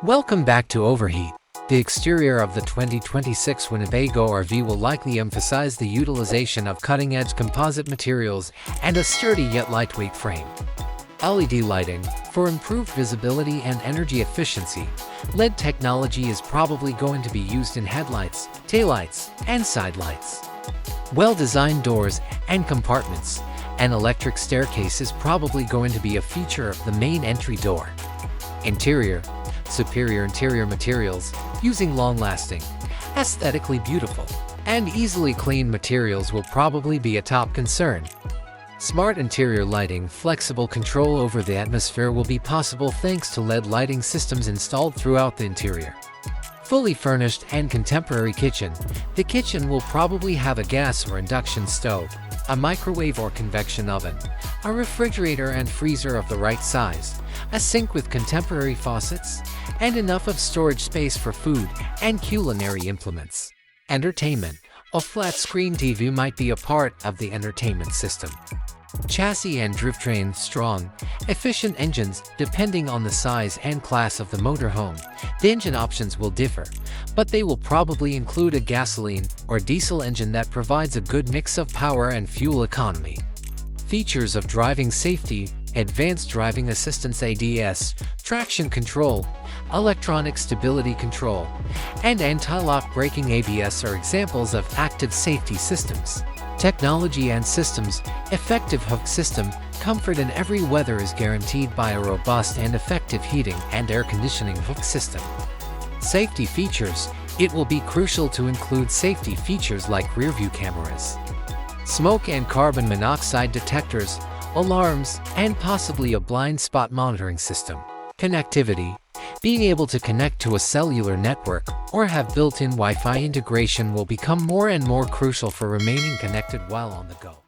Welcome back to Overheat. The exterior of the 2026 Winnebago RV will likely emphasize the utilization of cutting-edge composite materials and a sturdy yet lightweight frame. LED lighting, for improved visibility and energy efficiency. LED technology is probably going to be used in headlights, taillights, and sidelights. Well-designed doors and compartments. An electric staircase is probably going to be a feature of the main entry door. Interior. Superior interior materials, using long-lasting, aesthetically beautiful, and easily cleaned materials will probably be a top concern. Smart interior lighting, flexible control over the atmosphere will be possible thanks to LED lighting systems installed throughout the interior. Fully furnished and contemporary kitchen. The kitchen will probably have a gas or induction stove, a microwave or convection oven, a refrigerator and freezer of the right size, a sink with contemporary faucets, and enough of storage space for food and culinary implements. Entertainment. A flat-screen TV might be a part of the entertainment system. Chassis and drivetrain. Strong, efficient engines. Depending on the size and class of the motorhome, the engine options will differ, but they will probably include a gasoline or diesel engine that provides a good mix of power and fuel economy. Features of driving safety. Advanced Driving Assistance ADS, traction control, electronic stability control, and anti-lock braking ABS are examples of active safety systems. Technology and systems. Effective hook system. Comfort in every weather is guaranteed by a robust and effective heating and air conditioning hook system. Safety features. It will be crucial to include safety features like rearview cameras, smoke and carbon monoxide detectors, alarms, and possibly a blind spot monitoring system. Connectivity. Being able to connect to a cellular network or have built-in Wi-Fi integration will become more and more crucial for remaining connected while on the go.